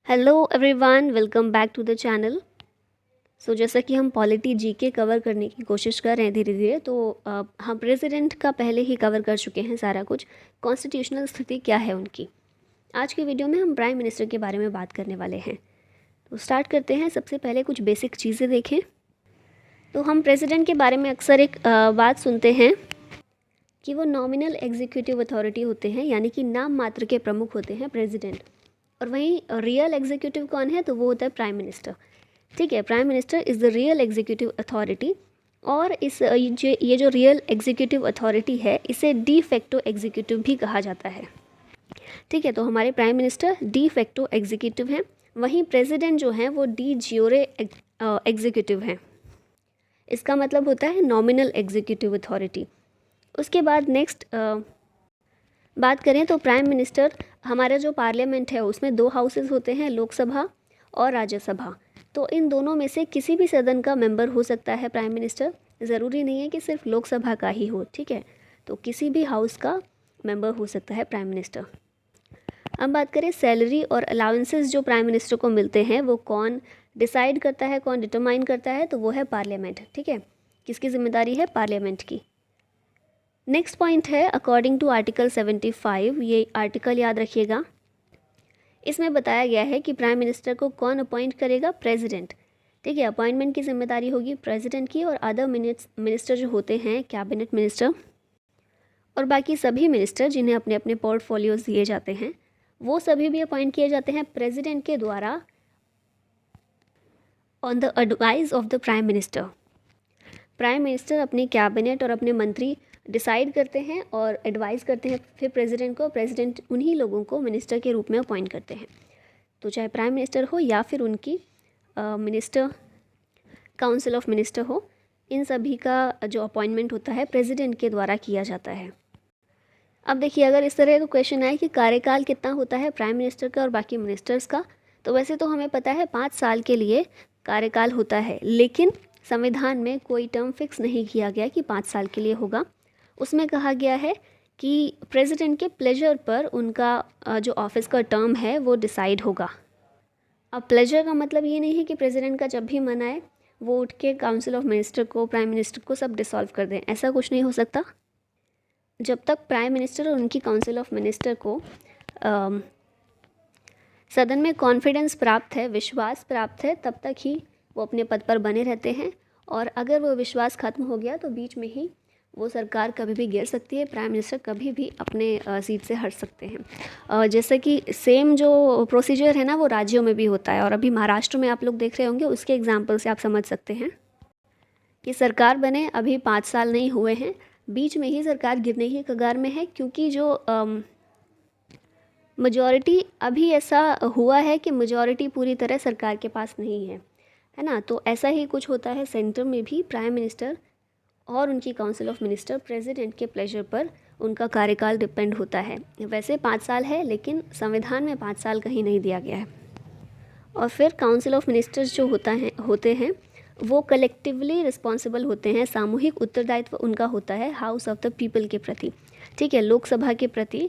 Hello everyone, welcome back to the channel. जैसा कि हम पॉलिटी जीके कवर करने की कोशिश कर रहे हैं धीरे धीरे, तो हम प्रेसिडेंट का पहले ही कवर कर चुके हैं सारा कुछ। कॉन्स्टिट्यूशनल स्थिति क्या है उनकी। आज की वीडियो में हम प्राइम मिनिस्टर के बारे में बात करने वाले हैं। तो स्टार्ट करते हैं। सबसे पहले कुछ बेसिक चीज़ें देखें। तो हम प्रेसिडेंट के बारे में अक्सर एक बात सुनते हैं कि वो नॉमिनल एग्जीक्यूटिव अथॉरिटी होते हैं, यानी कि नाम मात्र के प्रमुख होते हैं प्रेसिडेंट। और वहीं रियल एग्जीक्यूटिव कौन है, तो वो होता है प्राइम मिनिस्टर। ठीक है, prime minister is the real executive authority. और ये जो रियल एग्जीक्यूटिव अथॉरिटी है, इसे डी फैक्टो एग्जीक्यूटिव भी कहा जाता है। ठीक है, तो हमारे prime minister de facto executive हैं, वहीं प्रेसिडेंट जो हैं वो डी जियोरे एग्जीक्यूटिव हैं। इसका मतलब होता है नॉमिनल एग्जीक्यूटिव अथॉरिटी। उसके बाद नेक्स्ट बात करें तो प्राइम मिनिस्टर, हमारा जो पार्लियामेंट है उसमें दो हाउसेस होते हैं, लोकसभा और राज्यसभा। तो इन दोनों में से किसी भी सदन का मेंबर हो सकता है प्राइम मिनिस्टर। ज़रूरी नहीं है कि सिर्फ लोकसभा का ही हो। ठीक है, तो किसी भी हाउस का मेंबर हो सकता है प्राइम मिनिस्टर। अब बात करें सैलरी और अलाउंसेस जो प्राइम मिनिस्टर को मिलते हैं, वो कौन डिसाइड करता है, कौन डिटरमाइन करता है, तो वो है पार्लियामेंट। ठीक है, किसकी जिम्मेदारी है, पार्लियामेंट की। नेक्स्ट पॉइंट है अकॉर्डिंग टू आर्टिकल 75। ये आर्टिकल याद रखिएगा। इसमें बताया गया है कि प्राइम मिनिस्टर को कौन अपॉइंट करेगा, प्रेसिडेंट। ठीक है, अपॉइंटमेंट की जिम्मेदारी होगी प्रेसिडेंट की, और अदर मिनिस्टर जो होते हैं, कैबिनेट मिनिस्टर और बाकी सभी मिनिस्टर जिन्हें अपने अपने पोर्टफोलियोज दिए जाते हैं, वो सभी भी अपॉइंट किए जाते हैं प्रेसिडेंट के द्वारा on the advice of the prime minister. Prime minister अपनी कैबिनेट और अपने मंत्री डिसाइड करते हैं और एडवाइस करते हैं फिर प्रेसिडेंट को। प्रेसिडेंट उन्हीं लोगों को मिनिस्टर के रूप में अपॉइंट करते हैं। तो चाहे प्राइम मिनिस्टर हो या फिर उनकी मिनिस्टर काउंसिल ऑफ मिनिस्टर हो, इन सभी का जो अपॉइंटमेंट होता है प्रेसिडेंट के द्वारा किया जाता है। अब देखिए, अगर इस तरह का क्वेश्चन आए कि कार्यकाल कितना होता है प्राइम मिनिस्टर का और बाकी मिनिस्टर्स का, तो वैसे तो हमें पता है 5 साल के लिए कार्यकाल होता है, लेकिन संविधान में कोई टर्म फिक्स नहीं किया गया कि 5 साल के लिए होगा। उसमें कहा गया है कि प्रेसिडेंट के प्लेजर पर उनका जो ऑफिस का टर्म है वो डिसाइड होगा। अब प्लेजर का मतलब ये नहीं है कि प्रेसिडेंट का जब भी मन आए वो उठ के काउंसिल ऑफ मिनिस्टर को, प्राइम मिनिस्टर को सब डिसॉल्व कर दें, ऐसा कुछ नहीं हो सकता। जब तक प्राइम मिनिस्टर और उनकी काउंसिल ऑफ मिनिस्टर को सदन में कॉन्फिडेंस प्राप्त है, विश्वास प्राप्त है, तब तक ही वो अपने पद पर बने रहते हैं। और अगर वो विश्वास खत्म हो गया तो बीच में ही वो सरकार कभी भी गिर सकती है, प्राइम मिनिस्टर कभी भी अपने सीट से हट सकते हैं। जैसे कि सेम जो प्रोसीजर है ना, वो राज्यों में भी होता है। और अभी महाराष्ट्र में आप लोग देख रहे होंगे, उसके एग्जाम्पल से आप समझ सकते हैं कि सरकार बने अभी 5 साल नहीं हुए हैं, बीच में ही सरकार गिरने की कगार में है, क्योंकि जो मेजॉरिटी अभी ऐसा हुआ है कि मेजॉरिटी पूरी तरह सरकार के पास नहीं है ना। तो ऐसा ही कुछ होता है सेंटर में भी। प्राइम मिनिस्टर और उनकी काउंसिल ऑफ मिनिस्टर प्रेसिडेंट के प्लेजर पर उनका कार्यकाल डिपेंड होता है। वैसे 5 साल है, लेकिन संविधान में 5 साल कहीं नहीं दिया गया है। और फिर काउंसिल ऑफ मिनिस्टर्स जो होते हैं वो कलेक्टिवली रिस्पॉन्सिबल होते हैं। सामूहिक उत्तरदायित्व उनका होता है हाउस ऑफ द पीपल के प्रति। ठीक है, लोकसभा के प्रति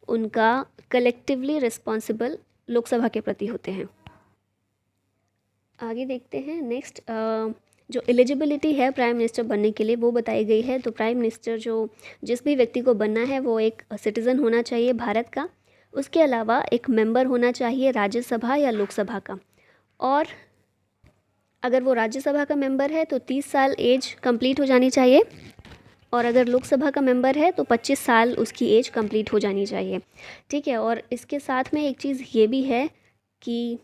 उनका कलेक्टिवली रिस्पॉन्सिबल लोकसभा के प्रति होते हैं। आगे देखते हैं। नेक्स्ट जो एलिजिबिलिटी है प्राइम मिनिस्टर बनने के लिए वो बताई गई है। तो प्राइम मिनिस्टर जिस भी व्यक्ति को बनना है वो एक सिटीज़न होना चाहिए भारत का। उसके अलावा एक मेंबर होना चाहिए राज्यसभा या लोकसभा का। और अगर वो राज्यसभा का मेंबर है तो 30 साल एज कंप्लीट हो जानी चाहिए, और अगर लोकसभा का मेंबर है तो 25 साल उसकी एज कंप्लीट हो जानी चाहिए। ठीक है, और इसके साथ में एक चीज़ ये भी है कि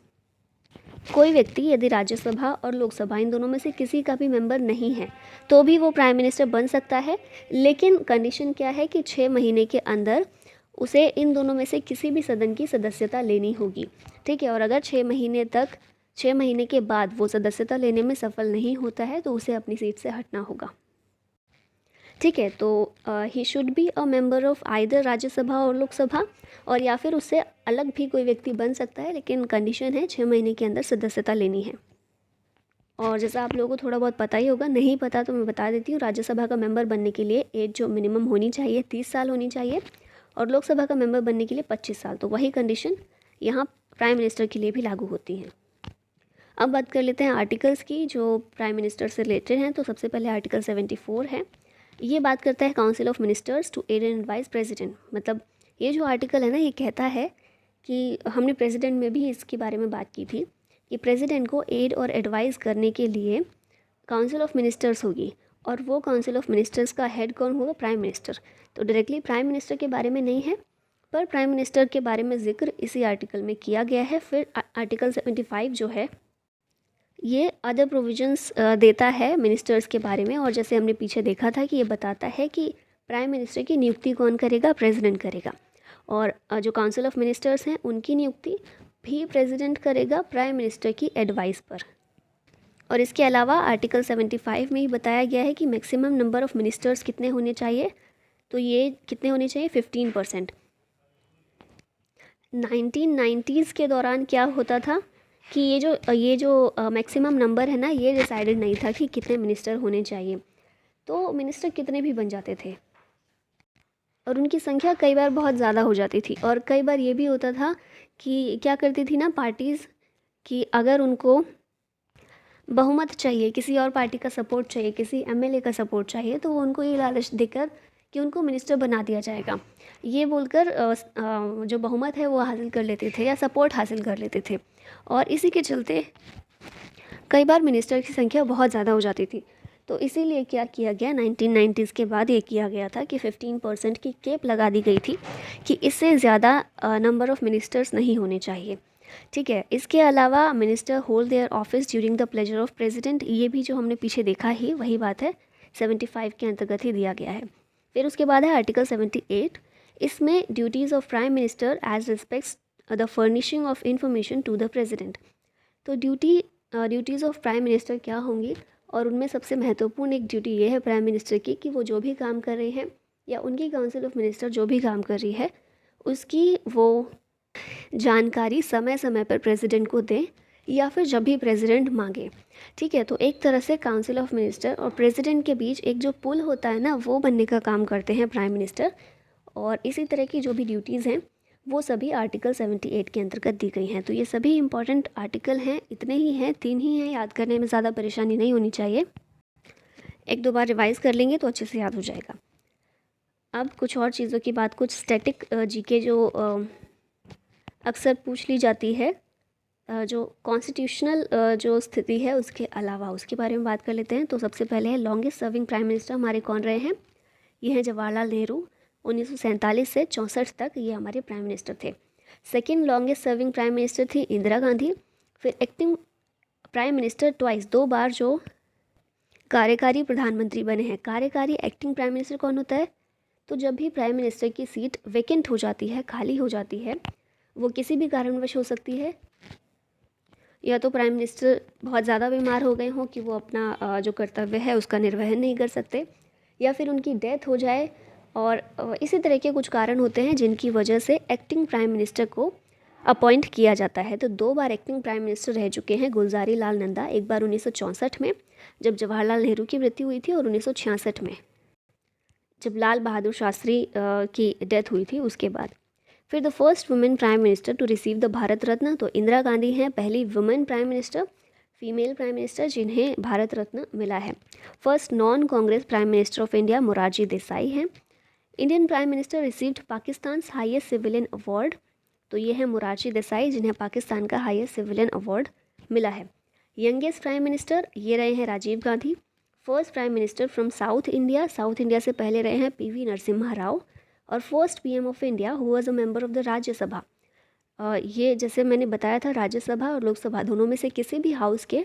कोई व्यक्ति यदि राज्यसभा और लोकसभा इन दोनों में से किसी का भी मेंबर नहीं है तो भी वो प्राइम मिनिस्टर बन सकता है। लेकिन कंडीशन क्या है कि 6 महीने के अंदर उसे इन दोनों में से किसी भी सदन की सदस्यता लेनी होगी। ठीक है, और अगर 6 महीने के बाद वो सदस्यता लेने में सफल नहीं होता है तो उसे अपनी सीट से हटना होगा। ठीक है, तो he should be a member of either Rajya Sabha और लोकसभा, और या फिर उससे अलग भी कोई व्यक्ति बन सकता है, लेकिन कंडीशन है 6 महीने के अंदर सदस्यता लेनी है। और जैसा आप लोगों को थोड़ा बहुत पता ही होगा, नहीं पता तो मैं बता देती हूँ। राज्यसभा का मेंबर बनने के लिए एज जो मिनिमम होनी चाहिए 30 साल होनी चाहिए, और लोकसभा का मेंबर बनने के लिए 25 साल। तो वही कंडीशन यहाँ प्राइम मिनिस्टर के लिए भी लागू होती हैं। अब बात कर लेते हैं आर्टिकल्स की जो प्राइम मिनिस्टर से रिलेटेड हैं। तो सबसे पहले आर्टिकल 74 है, ये बात करता है council of ministers to aid and advice president. मतलब ये जो आर्टिकल है ना, ये कहता है कि हमने प्रेसिडेंट में भी इसके बारे में बात की थी कि प्रेसिडेंट को एड और एडवाइस करने के लिए काउंसिल ऑफ मिनिस्टर्स होगी, और वो काउंसिल ऑफ मिनिस्टर्स का हेड कौन होगा? Prime minister. तो डायरेक्टली प्राइम मिनिस्टर के बारे में नहीं है, पर प्राइम मिनिस्टर के बारे में जिक्र इसी आर्टिकल में किया गया है। फिर आर्टिकल 75 जो है ये अदर प्रोविजंस देता है मिनिस्टर्स के बारे में, और जैसे हमने पीछे देखा था कि ये बताता है कि प्राइम मिनिस्टर की नियुक्ति कौन करेगा? प्रेसिडेंट करेगा। और जो काउंसिल ऑफ मिनिस्टर्स हैं उनकी नियुक्ति भी प्रेसिडेंट करेगा प्राइम मिनिस्टर की एडवाइस पर। और इसके अलावा आर्टिकल 75 में ही बताया गया है कि मैक्सिमम नंबर ऑफ मिनिस्टर्स कितने होने चाहिए। तो ये कितने होने चाहिए? 15%। 1990s के दौरान क्या होता था कि ये जो मैक्सिमम नंबर है ना, ये डिसाइडेड नहीं था कि कितने मिनिस्टर होने चाहिए। तो मिनिस्टर कितने भी बन जाते थे और उनकी संख्या कई बार बहुत ज़्यादा हो जाती थी। और कई बार ये भी होता था कि क्या करती थी ना पार्टीज़, कि अगर उनको बहुमत चाहिए, किसी और पार्टी का सपोर्ट चाहिए, किसी एमएलए का सपोर्ट चाहिए, तो वो उनको ये लालच देकर कि उनको मिनिस्टर बना दिया जाएगा, ये बोलकर जो बहुमत है वो हासिल कर लेते थे या सपोर्ट हासिल कर लेते थे। और इसी के चलते कई बार मिनिस्टर की संख्या बहुत ज़्यादा हो जाती थी। तो इसीलिए क्या किया गया, 1990s के बाद ये किया गया था कि 15% की कैप लगा दी गई थी कि इससे ज़्यादा नंबर ऑफ़ मिनिस्टर्स नहीं होने चाहिए। ठीक है। इसके अलावा minister hold their office during the pleasure of president, ये भी जो हमने पीछे देखा ही वही बात है, 75 के अंतर्गत ही दिया गया है। फिर उसके बाद है आर्टिकल 78, इसमें duties of prime minister as respects the furnishing of information to the president. तो ड्यूटीज़ ऑफ प्राइम मिनिस्टर क्या होंगी, और उनमें सबसे महत्वपूर्ण एक ड्यूटी ये है प्राइम मिनिस्टर की कि वो जो भी काम कर रहे हैं या उनकी काउंसिल ऑफ मिनिस्टर जो भी काम कर रही है उसकी वो जानकारी समय समय पर प्रेसिडेंट को दें या फिर जब भी प्रेसिडेंट मांगे। ठीक है। तो एक तरह से काउंसिल ऑफ मिनिस्टर और प्रेसिडेंट के बीच एक जो पुल होता है ना, वो बनने का काम करते हैं प्राइम मिनिस्टर। और इसी तरह की जो भी ड्यूटीज़ हैं वो सभी आर्टिकल 78 के अंतर्गत दी गई हैं। तो ये सभी इंपॉर्टेंट आर्टिकल हैं, इतने ही हैं, 3 ही हैं, याद करने में ज़्यादा परेशानी नहीं होनी चाहिए। एक दो बार रिवाइज़ कर लेंगे तो अच्छे से याद हो जाएगा। अब कुछ और चीज़ों की बात, कुछ स्टैटिक जीके जो अक्सर पूछ ली जाती है, जो कॉन्स्टिट्यूशनल जो स्थिति है उसके अलावा, उसके बारे में बात कर लेते हैं। तो सबसे पहले है लॉन्गेस्ट सर्विंग प्राइम मिनिस्टर हमारे कौन रहे हैं? ये हैं जवाहरलाल नेहरू, 1947 से 64 तक ये हमारे प्राइम मिनिस्टर थे। Second longest serving prime minister थी इंदिरा गांधी। फिर एक्टिंग प्राइम मिनिस्टर ट्वाइस, 2 बार जो कार्यकारी प्रधानमंत्री बने हैं। कार्यकारी एक्टिंग प्राइम मिनिस्टर कौन होता है? तो जब भी प्राइम मिनिस्टर की सीट वेकेंट हो जाती है, खाली हो जाती है, वो किसी भी कारणवश हो सकती है, या तो प्राइम मिनिस्टर बहुत ज़्यादा बीमार हो गए हों कि वो अपना जो कर्तव्य है उसका निर्वहन नहीं कर सकते, या फिर उनकी डेथ हो जाए, और इसी तरह के कुछ कारण होते हैं जिनकी वजह से एक्टिंग प्राइम मिनिस्टर को अपॉइंट किया जाता है। तो 2 बार एक्टिंग प्राइम मिनिस्टर रह चुके हैं गुलज़ारी लाल नंदा, एक बार 1964 में जब जवाहरलाल नेहरू की मृत्यु हुई थी, और 1966 में जब लाल बहादुर शास्त्री की डेथ हुई थी उसके बाद। फिर the first women prime minister to receive the Bharat Ratna, तो इंदिरा गांधी हैं पहली women prime minister, female prime minister जिन्हें भारत रत्न मिला है। First non Congress prime minister of India Morarji Desai हैं। Indian prime minister received Pakistan highest civilian award, तो ये है मोरारजी देसाई जिन्हें पाकिस्तान का हाईएस्ट सिविलियन अवार्ड मिला है। यंगेस्ट प्राइम मिनिस्टर ये रहे हैं Rajiv Gandhi. First prime minister from South India से पहले रहे हैं पीवी नरसिम्हा राव। और first PM of India who was a member of the Rajya Sabha, ये जैसे मैंने बताया था राज्यसभा और लोकसभा दोनों में से किसी भी हाउस के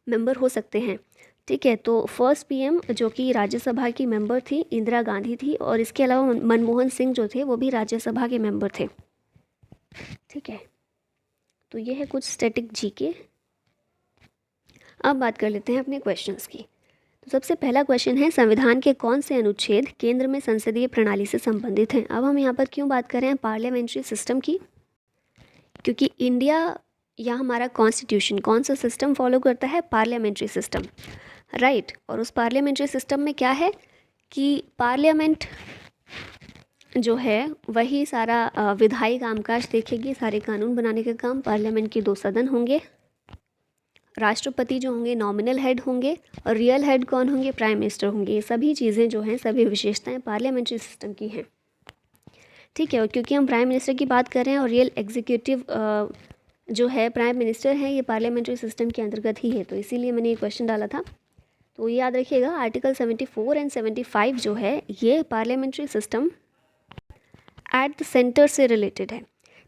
मेंबर हो सकते हैं। ठीक है। तो फर्स्ट पीएम जो कि राज्यसभा की मेंबर थी इंदिरा गांधी थी, और इसके अलावा मनमोहन सिंह जो थे वो भी राज्यसभा के मेंबर थे। ठीक है। तो ये है कुछ स्टैटिक जीके। अब बात कर लेते हैं अपने क्वेश्चंस की। तो सबसे पहला क्वेश्चन है संविधान के कौन से अनुच्छेद केंद्र में संसदीय प्रणाली से संबंधित हैं? अब हम यहाँ पर क्यों बात कर रहे हैं पार्लियामेंट्री सिस्टम की? क्योंकि इंडिया या हमारा कॉन्स्टिट्यूशन कौन सा सिस्टम फॉलो करता है? Parliamentary system, right. और उस पार्लियामेंट्री सिस्टम में क्या है कि पार्लियामेंट जो है वही सारा विधायी कामकाज देखेगी, सारे कानून बनाने का काम। पार्लियामेंट के 2 सदन होंगे, राष्ट्रपति जो होंगे नॉमिनल हेड होंगे, और रियल हेड कौन होंगे, प्राइम मिनिस्टर होंगे। ये सभी चीज़ें जो हैं, सभी विशेषताएं पार्लियामेंट्री सिस्टम की हैं। ठीक है, और क्योंकि हम प्राइम मिनिस्टर की बात कर रहे हैं और रियल एग्जीक्यूटिव जो है प्राइम मिनिस्टर है, ये पार्लियामेंट्री सिस्टम के अंतर्गत ही है, तो इसीलिए मैंने ये क्वेश्चन डाला था। तो याद रखिएगा, आर्टिकल 74 एंड 75 जो है ये parliamentary system at the centre से रिलेटेड है।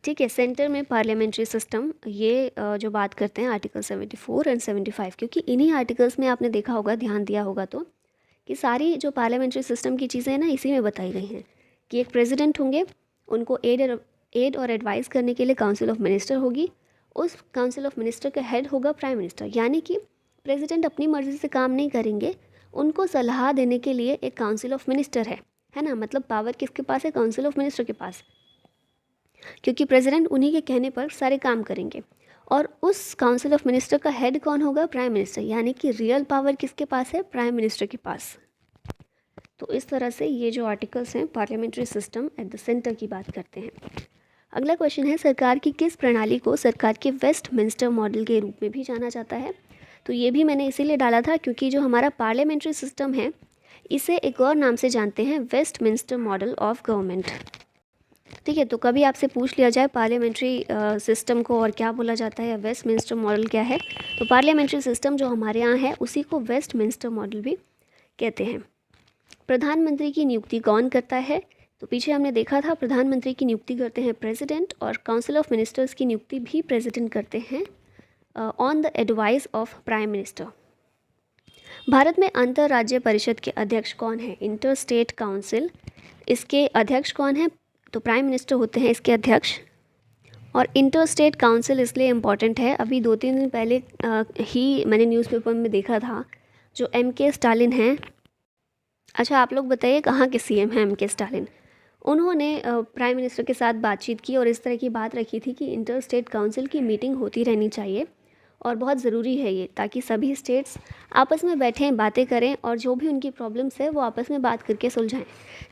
ठीक है, सेंटर में पार्लियामेंट्री सिस्टम ये जो बात करते हैं आर्टिकल 74 एंड 75, क्योंकि इन्हीं आर्टिकल्स में आपने देखा होगा, ध्यान दिया होगा तो, कि सारी जो पार्लियामेंट्री सिस्टम की चीज़ें हैं ना, इसी में बताई गई हैं कि एक प्रेसिडेंट होंगे, उनको एड और एडवाइस करने के लिए काउंसिल ऑफ मिनिस्टर होगी, उस काउंसिल ऑफ मिनिस्टर का हेड होगा प्राइम मिनिस्टर। यानी कि प्रेसिडेंट अपनी मर्ज़ी से काम नहीं करेंगे, उनको सलाह देने के लिए एक काउंसिल ऑफ मिनिस्टर है ना। मतलब पावर किसके पास है, काउंसिल ऑफ मिनिस्टर के पास, क्योंकि प्रेसिडेंट उन्हीं के कहने पर सारे काम करेंगे। और उस काउंसिल ऑफ मिनिस्टर का हेड कौन होगा, प्राइम मिनिस्टर। यानी कि रियल पावर किसके पास है, प्राइम मिनिस्टर के पास। तो इस तरह से ये जो आर्टिकल्स हैं parliamentary system at the centre की बात करते हैं। अगला क्वेश्चन है, सरकार की किस प्रणाली को सरकार के वेस्टमिंस्टर मॉडल के रूप में भी जाना जाता है। तो ये भी मैंने इसीलिए डाला था क्योंकि जो हमारा पार्लियामेंट्री सिस्टम है, इसे एक और नाम से जानते हैं, वेस्टमिंस्टर मॉडल ऑफ गवर्नमेंट। ठीक है, तो कभी आपसे पूछ लिया जाए पार्लियामेंट्री सिस्टम को और क्या बोला जाता है, या वेस्टमिंस्टर मॉडल क्या है, तो पार्लियामेंट्री सिस्टम जो हमारे यहाँ है उसी को वेस्टमिंस्टर मॉडल भी कहते हैं। प्रधानमंत्री की नियुक्ति कौन करता है, तो पीछे हमने देखा था प्रधानमंत्री की नियुक्ति करते हैं प्रेसिडेंट, और काउंसिल ऑफ मिनिस्टर्स की नियुक्ति भी प्रेसिडेंट करते हैं on the advice of prime minister. Bharat में अंतर्राज्य परिषद के अध्यक्ष कौन है, इंटर स्टेट काउंसिल, इसके अध्यक्ष कौन है, तो प्राइम मिनिस्टर होते हैं इसके अध्यक्ष। और इंटर स्टेट काउंसिल इसलिए इम्पॉर्टेंट है, अभी 2-3 दिन पहले ही मैंने न्यूज़पेपर में देखा था, जो MK स्टालिन हैं। अच्छा, आप लोग बताइए कहाँ के CM हैं MK स्टालिन। उन्होंने प्राइम मिनिस्टर के साथ बातचीत की और इस तरह की बात रखी थी कि इंटर स्टेट काउंसिल की मीटिंग होती रहनी चाहिए और बहुत ज़रूरी है ये, ताकि सभी स्टेट्स आपस में बैठें, बातें करें और जो भी उनकी प्रॉब्लम्स है वो आपस में बात करके सुलझाएं।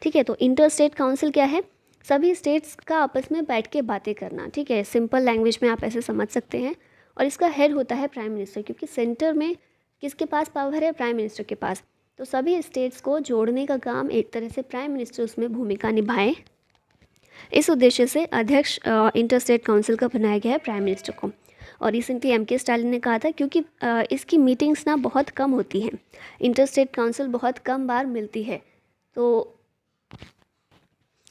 ठीक है, तो इंटर स्टेट काउंसिल क्या है, सभी स्टेट्स का आपस में बैठ के बातें करना। ठीक है, सिंपल लैंग्वेज में आप ऐसे समझ सकते हैं। और इसका हेड होता है प्राइम मिनिस्टर, क्योंकि सेंटर में किसके पास पावर है, प्राइम मिनिस्टर के पास। तो सभी स्टेट्स को जोड़ने का काम एक तरह से प्राइम मिनिस्टर उसमें भूमिका निभाए। इस उद्देश्य से अध्यक्ष इंटर स्टेट काउंसिल का बनाया गया है प्राइम मिनिस्टर को। और रिसेंटली MK स्टालिन ने कहा था, क्योंकि इसकी मीटिंग्स ना बहुत कम होती हैं, इंटर स्टेट काउंसिल बहुत कम बार मिलती है। तो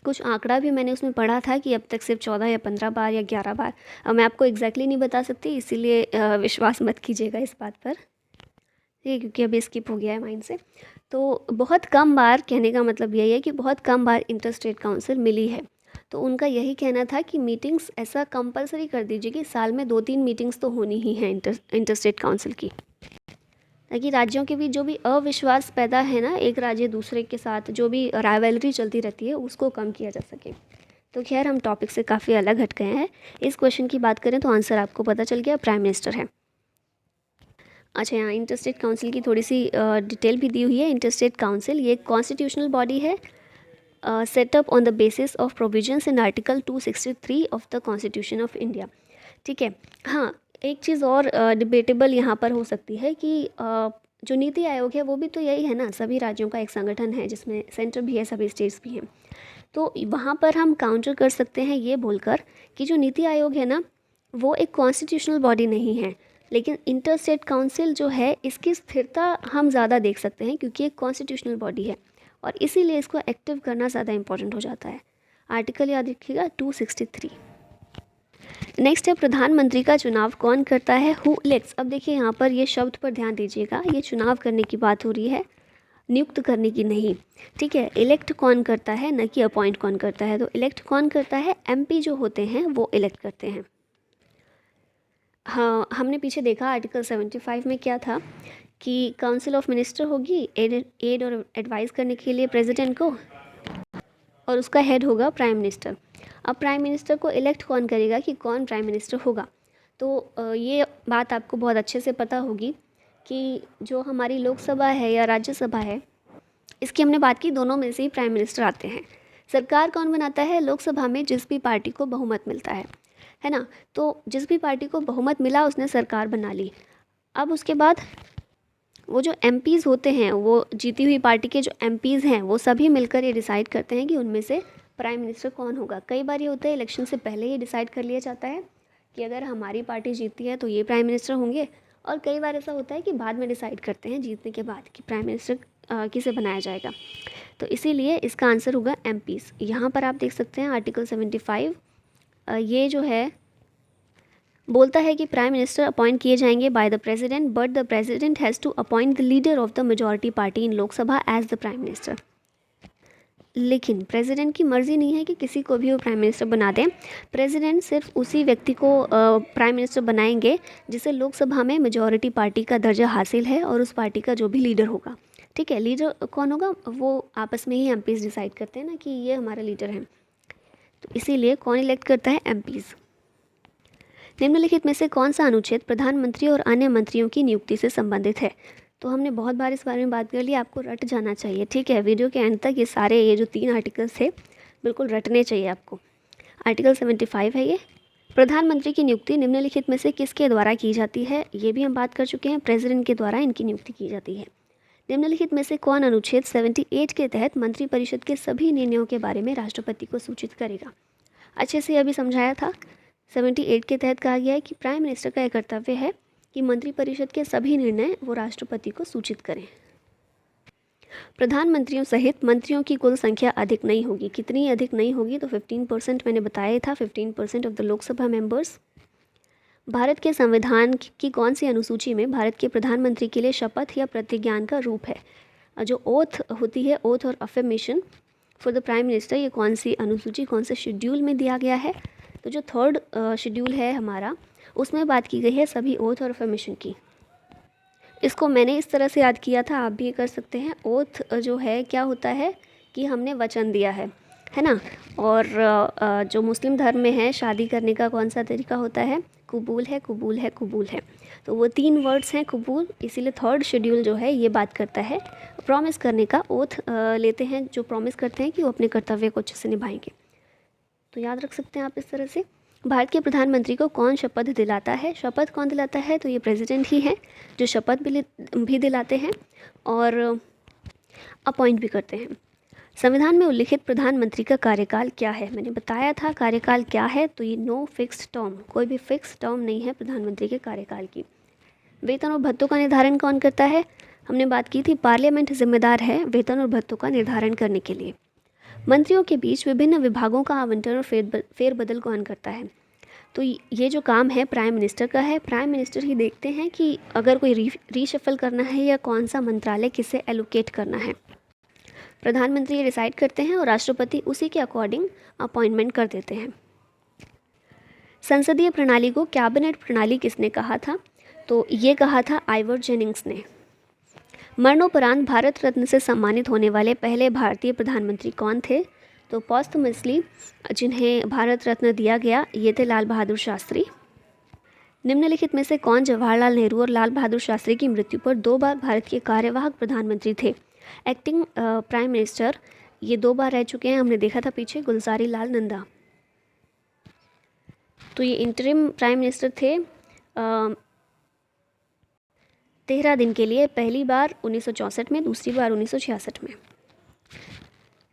कुछ आंकड़ा भी मैंने उसमें पढ़ा था कि अब तक सिर्फ 14 या 15 बार या 11 बार, अब मैं आपको एग्जैक्टली नहीं बता सकती, इसीलिए विश्वास मत कीजिएगा इस बात पर, ठीक है, क्योंकि अभी स्किप हो गया है माइंड से। तो बहुत कम बार, कहने का मतलब यही है कि बहुत कम बार इंटर स्टेट काउंसिल मिली है। तो उनका यही कहना था कि मीटिंग्स ऐसा कंपलसरी कर दीजिए कि साल में 2-3 मीटिंग्स तो होनी ही है इंटर स्टेट काउंसिल की, ताकि राज्यों के बीच जो भी अविश्वास पैदा है ना, एक राज्य दूसरे के साथ जो भी राइवलरी चलती रहती है, उसको कम किया जा सके। तो खैर, हम टॉपिक से काफ़ी अलग हट गए हैं। इस क्वेश्चन की बात करें तो आंसर आपको पता चल गया, प्राइम मिनिस्टर है। अच्छा, यहाँ इंटर स्टेट काउंसिल की थोड़ी सी डिटेल भी दी हुई है। इंटर स्टेट काउंसिल ये कॉन्स्टिट्यूशनल बॉडी है, setup on the basis of provisions in article 263 of the constitution of India. ठीक है, हाँ, एक चीज़ और डिबेटेबल यहाँ पर हो सकती है कि जो नीति आयोग है वो भी तो यही है ना, सभी राज्यों का एक संगठन है जिसमें सेंटर भी है, सभी स्टेट्स भी हैं। तो वहाँ पर हम काउंटर कर सकते हैं ये बोलकर कि जो नीति आयोग है ना, वो एक कॉन्स्टिट्यूशनल बॉडी नहीं है, लेकिन इंटर स्टेट काउंसिल जो है इसकी स्थिरता हम ज़्यादा देख सकते हैं, क्योंकि एक कॉन्स्टिट्यूशनल बॉडी है और इसीलिए इसको एक्टिव करना ज़्यादा इंपॉर्टेंट हो जाता है। आर्टिकल याद रखिएगा 263। नेक्स्ट है, प्रधानमंत्री का चुनाव कौन करता है, हु इलेक्ट्स। अब देखिए यहाँ पर ये शब्द पर ध्यान दीजिएगा, ये चुनाव करने की बात हो रही है, नियुक्त करने की नहीं। ठीक है, इलेक्ट कौन करता है, न कि अपॉइंट कौन करता है। तो इलेक्ट कौन करता है, MP जो होते हैं वो इलेक्ट करते हैं। हाँ, हमने पीछे देखा आर्टिकल 75 में क्या था कि काउंसिल ऑफ मिनिस्टर होगी एड और एडवाइस करने के लिए प्रेसिडेंट को, और उसका हेड होगा प्राइम मिनिस्टर। अब प्राइम मिनिस्टर को इलेक्ट कौन करेगा कि कौन प्राइम मिनिस्टर होगा। तो ये बात आपको बहुत अच्छे से पता होगी कि जो हमारी लोकसभा है या राज्यसभा है, इसकी हमने बात की, दोनों में से ही प्राइम मिनिस्टर आते हैं। सरकार कौन बनाता है? लोकसभा में जिस भी पार्टी को बहुमत मिलता है ना। तो जिस भी पार्टी को बहुमत मिला उसने सरकार बना ली। अब उसके बाद वो जो एमपीज़ होते हैं, वो जीती हुई पार्टी के जो एमपीज़ हैं, वो सभी मिलकर ये डिसाइड करते हैं कि उनमें से प्राइम मिनिस्टर कौन होगा। कई बार ये होता है इलेक्शन से पहले ही डिसाइड कर लिया जाता है कि अगर हमारी पार्टी जीतती है तो ये प्राइम मिनिस्टर होंगे, और कई बार ऐसा होता है कि बाद में डिसाइड करते हैं जीतने के बाद कि प्राइम मिनिस्टर किसे बनाया जाएगा। तो इसीलिए इसका आंसर होगा एमपीज़। यहाँ पर आप देख सकते हैं आर्टिकल 75 ये जो है बोलता है कि प्राइम मिनिस्टर अपॉइंट किए जाएंगे by the president, but the president has to appoint the leader of the majority party in Lok Sabha as the prime minister. लेकिन प्रेसिडेंट की मर्ज़ी नहीं है कि किसी को भी वो प्राइम मिनिस्टर बना दें। प्रेसिडेंट सिर्फ उसी व्यक्ति को प्राइम मिनिस्टर बनाएंगे जिसे लोकसभा में मेजॉरिटी पार्टी का दर्जा हासिल है और उस पार्टी का जो भी लीडर होगा। ठीक है, लीडर कौन होगा वो आपस में ही एमपीज़ डिसाइड करते हैं ना कि ये हमारा लीडर है। तो इसीलिए कौन इलेक्ट करता है? एमपीज़। निम्नलिखित में से कौन सा अनुच्छेद प्रधानमंत्री और अन्य मंत्रियों की नियुक्ति से संबंधित है? तो हमने बहुत बार इस बारे में बात कर ली, आपको रट जाना चाहिए। ठीक है, वीडियो के एंड तक ये जो 3 आर्टिकल्स थे बिल्कुल रटने चाहिए आपको। आर्टिकल 75 है ये। प्रधानमंत्री की नियुक्ति निम्नलिखित में से किसके द्वारा की जाती है? ये भी हम बात कर चुके हैं, प्रेसिडेंट के द्वारा इनकी नियुक्ति की जाती है। निम्नलिखित में से कौन अनुच्छेद 78 के तहत मंत्रिपरिषद के सभी निर्णयों के बारे में राष्ट्रपति को सूचित करेगा? अच्छे से अभी समझाया था। 78 के तहत कहा गया है कि प्राइम मिनिस्टर का यह कर्तव्य है कि मंत्रिपरिषद के सभी निर्णय वो राष्ट्रपति को सूचित करें। प्रधानमंत्रियों सहित मंत्रियों की कुल संख्या अधिक नहीं होगी। कितनी अधिक नहीं होगी? तो 15% मैंने बताया था, 15% of the Lok Sabha members. Bharat के संविधान की कौन सी अनुसूची में भारत के प्रधानमंत्री के लिए शपथ या प्रतिज्ञान का रूप है? जो ओथ होती है, ओथ और affirmation for the prime minister, ये कौन सी अनुसूची, कौन से शेड्यूल में दिया गया है? तो जो 3rd शेड्यूल है हमारा, उसमें बात की गई है सभी ओथ और अफर्मेशन की। इसको मैंने इस तरह से याद किया था, आप भी ये कर सकते हैं। ओथ जो है क्या होता है कि हमने वचन दिया है ना। और जो मुस्लिम धर्म में है शादी करने का कौन सा तरीका होता है? कबूल है, कबूल है, कबूल है। तो वो 3 वर्ड्स हैं कबूल, इसीलिए 3rd शेड्यूल जो है ये बात करता है प्रॉमिस करने का। ओथ लेते हैं जो प्रॉमिस करते हैं कि वो अपने कर्तव्य को अच्छे से निभाएंगे। तो याद रख सकते हैं आप इस तरह से। भारत के प्रधानमंत्री को कौन शपथ दिलाता है? शपथ कौन दिलाता है? तो ये प्रेसिडेंट ही है जो शपथ भी दिलाते हैं और अपॉइंट भी करते हैं। संविधान में उल्लिखित प्रधानमंत्री का कार्यकाल क्या है? मैंने बताया था कार्यकाल क्या है, तो ये नो फिक्स्ड टर्म, कोई भी फिक्स टर्म नहीं है प्रधानमंत्री के कार्यकाल की। वेतन और भत्तों का निर्धारण कौन करता है? हमने बात की थी, पार्लियामेंट जिम्मेदार है वेतन और भत्तों का निर्धारण करने के लिए। मंत्रियों के बीच विभिन्न विभागों का आवंटन और फेरबदल कौन करता है? तो ये जो काम है प्राइम मिनिस्टर का है। प्राइम मिनिस्टर ही देखते हैं कि अगर कोई रीशफल करना है या कौन सा मंत्रालय किसे एलोकेट करना है। प्रधानमंत्री डिसाइड करते हैं और राष्ट्रपति उसी के अकॉर्डिंग अपॉइंटमेंट कर देते हैं। संसदीय प्रणाली को कैबिनेट प्रणाली किसने कहा था? तो ये कहा था आइवर जेनिंग्स ने। मरणोपरांत भारत रत्न से सम्मानित होने वाले पहले भारतीय प्रधानमंत्री कौन थे? तो पोस्टमसली जिन्हें भारत रत्न दिया गया ये थे लाल बहादुर शास्त्री। निम्नलिखित में से कौन जवाहरलाल नेहरू और लाल बहादुर शास्त्री की मृत्यु पर 2 बार भारत के कार्यवाहक प्रधानमंत्री थे? एक्टिंग प्राइम मिनिस्टर ये 2 बार रह चुके हैं, हमने देखा था पीछे, गुलजारी लाल नंदा। तो ये इंटरिम प्राइम मिनिस्टर थे 13 दिन के लिए, पहली बार 1964 में, दूसरी बार 1966 में।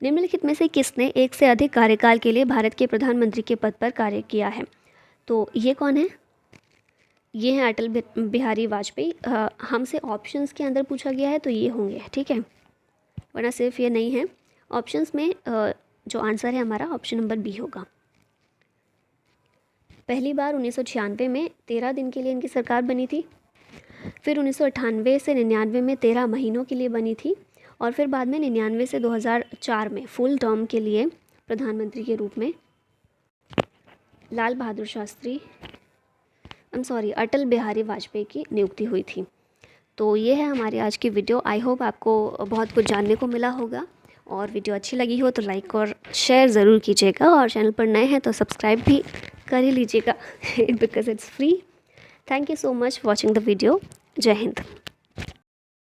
निम्नलिखित में से किसने एक से अधिक कार्यकाल के लिए भारत के प्रधानमंत्री के पद पर कार्य किया है? तो ये कौन है? ये हैं अटल बिहारी वाजपेयी। हमसे ऑप्शंस के अंदर पूछा गया है तो ये होंगे, ठीक है, वरना सिर्फ ये नहीं है। ऑप्शंस में जो आंसर है हमारा ऑप्शन नंबर बी होगा। पहली बार 1996 में 13 दिन के लिए इनकी सरकार बनी थी, फिर 1998 से 99 में 13 महीनों के लिए बनी थी, और फिर बाद में 99 से 2004 में फुल टर्म के लिए प्रधानमंत्री के रूप में लाल बहादुर शास्त्री अटल बिहारी वाजपेयी की नियुक्ति हुई थी। तो ये है हमारी आज की वीडियो। आई होप आपको बहुत कुछ जानने को मिला होगा, और वीडियो अच्छी लगी हो तो लाइक और शेयर ज़रूर कीजिएगा, और चैनल पर नए हैं तो सब्सक्राइब भी कर ही लीजिएगा because it's free. Thank you so much watching the video. जय हिंद।